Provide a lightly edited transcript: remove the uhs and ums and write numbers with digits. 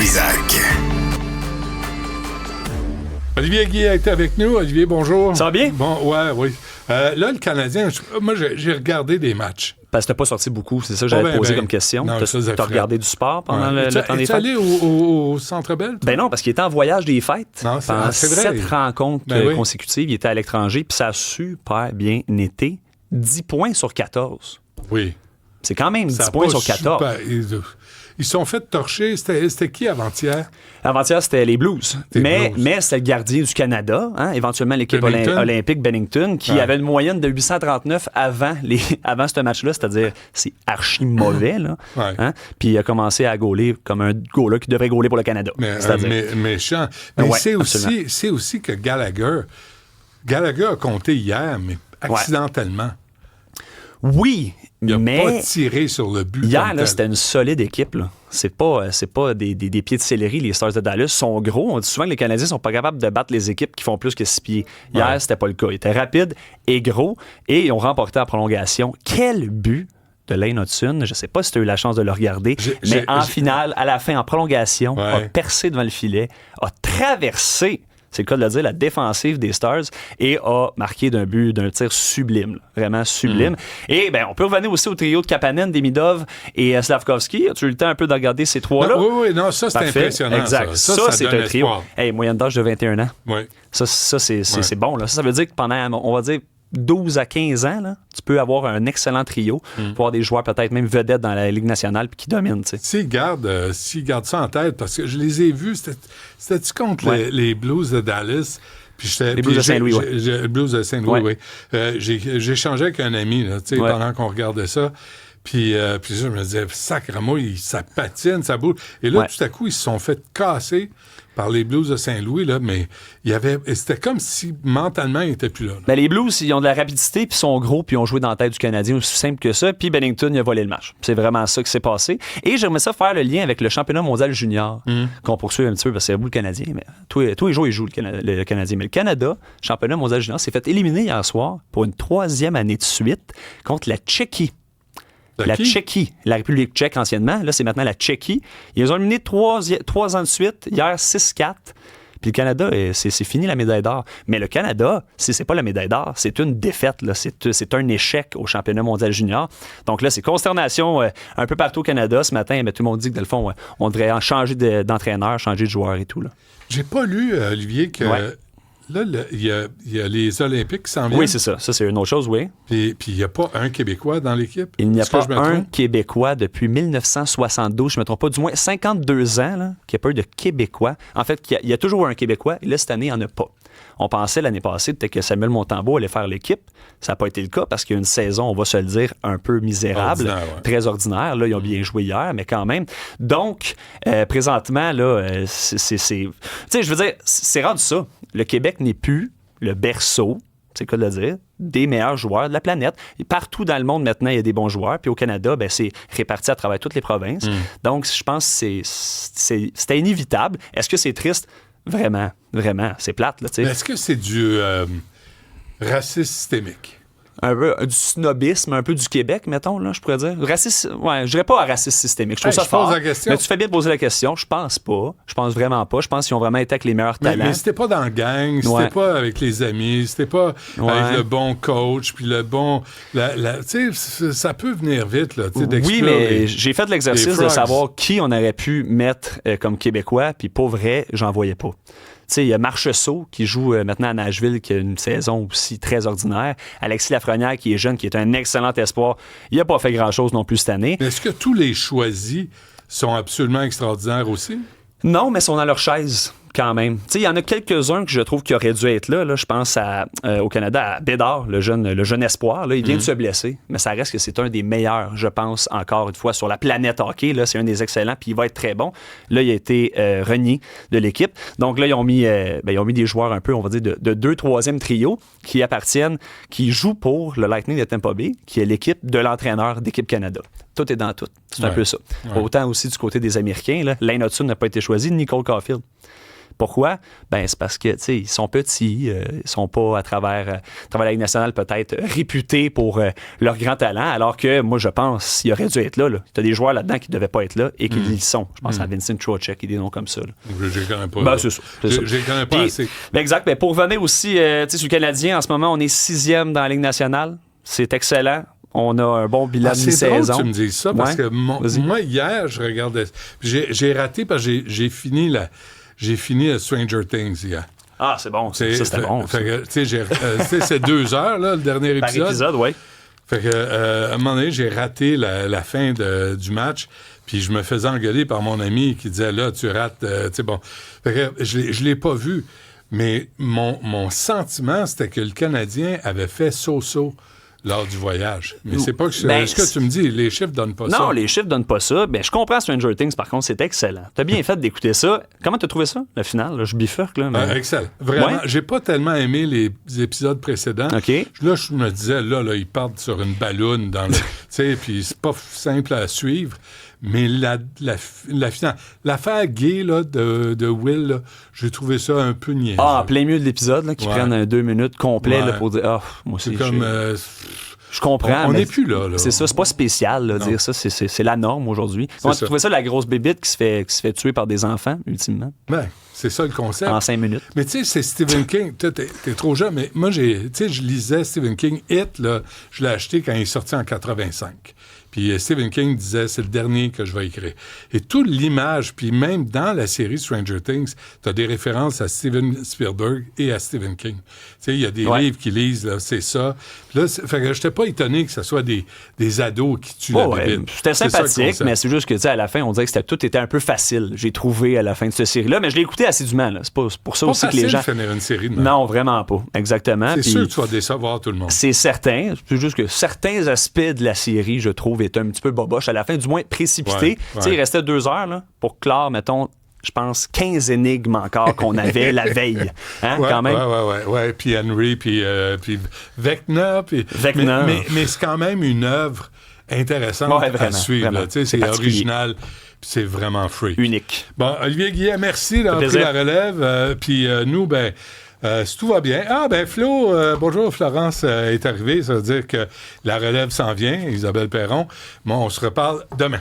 Trisac. Olivier Guy est avec nous. Olivier, bonjour. Ça va bien? Bon, oui. Là, le Canadien, moi, j'ai regardé des matchs. Parce que t'as pas sorti beaucoup, c'est ça que j'avais posé comme question. T'as regardé du sport pendant le temps des fêtes? Tu es allé au Centre Bell? Ben non, parce qu'il était en voyage des fêtes. Non, pendant c'est vrai. 7 rencontres consécutives, il était à l'étranger, puis ça a super bien été. 10 points sur 14. Oui. C'est quand même 10 points sur 14. Ils se sont fait torcher. C'était qui avant-hier? Avant-hier, c'était les Blues. Mais c'était le gardien du Canada, éventuellement l'équipe olympique Bennington, qui avait une moyenne de 839 avant ce match-là, c'est-à-dire c'est archi mauvais. Là, puis il a commencé à gauler comme un goaler qui devrait gauler pour le Canada. Méchant. Mais c'est aussi que Gallagher a compté hier, mais accidentellement. Oui, il a mais pas tiré sur le but. Hier, là, c'était une solide équipe. Là. C'est pas des pieds de céleri. Les Stars de Dallas sont gros. On dit souvent que les Canadiens sont pas capables de battre les équipes qui font plus que 6 pieds. Hier, c'était pas le cas. Ils étaient rapides et gros et ils ont remporté la prolongation. Quel but de Lane Hutson. Je sais pas si tu as eu la chance de le regarder, mais en finale, à la fin, en prolongation, a percé devant le filet, a traversé, c'est le cas de le dire, la défensive des Stars et a marqué d'un tir sublime, là, vraiment sublime. Et on peut revenir aussi au trio de Kapanen, Demidov et Slavkovski. As-tu eu le temps un peu de regarder ces trois-là? Oui, ça c'est impressionnant. Exact. Ça c'est un trio. Moyenne d'âge de 21 ans. Oui. Ça c'est bon. Là. Ça veut dire que pendant, on va dire, 12 à 15 ans, là, tu peux avoir un excellent trio pour avoir des joueurs peut-être même vedettes dans la Ligue nationale puis qui dominent. S'ils gardent ça en tête, parce que je les ai vus, c'était-tu contre les Blues de Dallas? Les Blues de Saint-Louis, Les Blues de Saint-Louis, oui. J'ai échangé avec un ami là, pendant qu'on regardait ça. Puis je me disais, sacrément, ça patine, ça bouge. Et là, tout à coup, ils se sont fait casser par les Blues de Saint-Louis, là, mais c'était comme si mentalement, ils n'étaient plus là. Ben, les Blues, ils ont de la rapidité, puis sont gros, puis ils ont joué dans la tête du Canadien, aussi simple que ça, puis Bennington, il a volé le match. C'est vraiment ça qui s'est passé. Et j'aimerais ça faire le lien avec le championnat mondial junior, qu'on poursuit un petit peu, parce que c'est vous le Canadien, mais tous les jours, ils jouent le Canadien. Mais le Canada, championnat mondial junior, s'est fait éliminer hier soir pour une 3e année de suite contre la Tchéquie. La Tchéquie, la République tchèque anciennement, là c'est maintenant la Tchéquie. Ils ont éliminé 3 ans de suite, hier 6-4. Puis le Canada, c'est fini la médaille d'or. Mais le Canada, si c'est pas la médaille d'or, c'est une défaite. Là. C'est un échec au championnat mondial junior. Donc là, c'est consternation un peu partout au Canada. Ce matin, tout le monde dit que, dans le fond, on devrait changer d'entraîneur, changer de joueur et tout. Là. J'ai pas lu, Olivier, que... Là, il y a les Olympiques qui s'en viennent. Oui, c'est ça. Ça, c'est une autre chose, oui. Puis il n'y a pas un Québécois dans l'équipe? Il n'y a pas un Québécois depuis 1972, je ne me trompe pas, du moins 52 ans, là, qu'il n'y a pas eu de Québécois. En fait, il y a toujours un Québécois, et là, cette année, il n'y en a pas. On pensait l'année passée peut-être que Samuel Montembeault allait faire l'équipe. Ça n'a pas été le cas parce qu'il y a une saison, on va se le dire, un peu misérable, très ordinaire. Là, ils ont bien joué hier, mais quand même. Donc, présentement, là, tu sais, je veux dire, c'est rendu ça. Le Québec n'est plus le berceau, c'est le cas de le dire, des meilleurs joueurs de la planète. Et partout dans le monde, maintenant, il y a des bons joueurs. Puis au Canada, c'est réparti à travers toutes les provinces. Donc, je pense que c'était inévitable. Est-ce que c'est triste? Vraiment, c'est plate. Là, est-ce que c'est du racisme systémique? Un peu du snobisme, un peu du Québec, mettons, là, je pourrais dire. Je dirais pas à racisme systémique. Je trouve ça fort. Mais tu fais bien de poser la question. Je pense pas. Je pense vraiment pas. Je pense qu'ils ont vraiment été avec les meilleurs talents. Mais c'était pas dans le gang, c'était pas avec les amis, c'était pas avec le bon coach, puis le bon... tu sais, ça peut venir vite, là, oui, mais j'ai fait l'exercice de savoir qui on aurait pu mettre comme Québécois, puis pour vrai, j'en voyais pas. Tu sais, il y a Marchessault qui joue maintenant à Nashville, qui a une saison aussi très ordinaire. Alexis Lafrenière, qui est jeune, qui est un excellent espoir. Il n'a pas fait grand-chose non plus cette année. Mais est-ce que tous les choisis sont absolument extraordinaires aussi? Non, mais sont dans leur chaise. Quand même. Tu sais, il y en a quelques-uns que je trouve qui auraient dû être là. Je pense au Canada à Bédard, le jeune espoir. Là, il vient de se blesser, mais ça reste que c'est un des meilleurs, je pense, encore une fois, sur la planète hockey. Là, c'est un des excellents, puis il va être très bon. Là, il a été renié de l'équipe. Donc là, ils ont mis des joueurs un peu, on va dire, de 2, 3e trio qui jouent pour le Lightning de Tampa Bay, qui est l'équipe de l'entraîneur d'équipe Canada. Tout est dans tout. C'est un peu ça. Autant aussi du côté des Américains. Là, Lane Hutson n'a pas été choisi, Nicole Caulfield. Pourquoi? Ben, c'est parce que, tu sais, ils sont petits, ils sont pas à travers la Ligue nationale peut-être réputés pour leur grand talent, alors que moi, je pense qu'ils auraient dû être là. Tu as des joueurs là-dedans qui ne devaient pas être là et qui y sont. Je pense à Vincent Trocheck et des noms comme ça. Je les connais pas. Ben, c'est ça. Je les connais pas assez. Ben, exact. Ben, pour revenir aussi, tu sais, sur le Canadien, en ce moment, on est 6e dans la Ligue nationale. C'est excellent. On a un bon bilan de mi-saison. C'est drôle que tu me dises ça, parce que moi, hier, je regardais... J'ai raté parce que j'ai fini Stranger Things hier. Ah, c'est bon. Ça, c'était bon. C'est 2 heures, là, le dernier épisode. Par épisode, oui. Fait que, à un moment donné, j'ai raté la fin du match, puis je me faisais engueuler par mon ami qui disait, là, tu rates... tu sais, bon. Fait que je l'ai pas vu, mais mon sentiment, c'était que le Canadien avait fait so-so lors du voyage. Mais c'est pas que ce que tu me dis, les chiffres donnent pas ça. Non, les chiffres donnent pas ça. Ben, je comprends Stranger Things, par contre, c'est excellent. T'as bien fait d'écouter ça. Comment t'as trouvé ça, la finale? Là, je bifurque, là. Mais... excellent. Vraiment, j'ai pas tellement aimé les épisodes précédents. OK. Là, je me disais, là, ils partent sur une balloune dans le... tu sais, puis c'est pas simple à suivre. Mais la finale, l'affaire gay là, de Will, là, j'ai trouvé ça un peu niaiseux. Ah, en plein milieu de l'épisode, là, qui prennent 2 minutes complet là, pour dire moi aussi. C'est comme. Je comprends. On n'est plus là. C'est ça, c'est pas spécial, là, dire ça. C'est la norme aujourd'hui. Tu trouvais ça la grosse bébite qui se fait tuer par des enfants, ultimement? Ben, c'est ça le concept. En 5 minutes. Mais tu sais, c'est Stephen King. T'es trop jeune, mais moi, je lisais Stephen King. It, là, je l'ai acheté quand il est sorti en 85. Puis Stephen King disait, c'est le dernier que je vais écrire. Et toute l'image, puis même dans la série Stranger Things, tu as des références à Steven Spielberg et à Stephen King. Tu sais, il y a des livres qu'ils lisent, là, c'est ça. Puis là, fait que j'étais pas étonné que ce soit des ados qui tuent la bébite. C'était sympathique, mais c'est juste que, tu sais, à la fin, on dirait que tout était un peu facile. J'ai trouvé à la fin de cette série-là, mais je l'ai écouté assidûment, là. C'est pour ça aussi que les gens... C'est pas facile de finir une série de Non, vraiment pas. Exactement. C'est sûr que tu vas décevoir tout le monde. C'est certain. C'est juste que certains aspects de la série, je trouve, est un petit peu boboche à la fin, du moins précipité. Tu sais, il restait 2 heures là, pour clore, mettons, je pense, 15 énigmes encore qu'on avait la veille. Hein, quand même. Ouais. Puis Henry, puis Vecna. Mais c'est quand même une œuvre intéressante à suivre. C'est original. Puis c'est vraiment free. Unique. Bon, Olivier Guillet, merci d'avoir pris la relève. Puis nous, si tout va bien. Flo, bonjour, Florence est arrivée. Ça veut dire que la relève s'en vient, Isabelle Perron. Bon, on se reparle demain.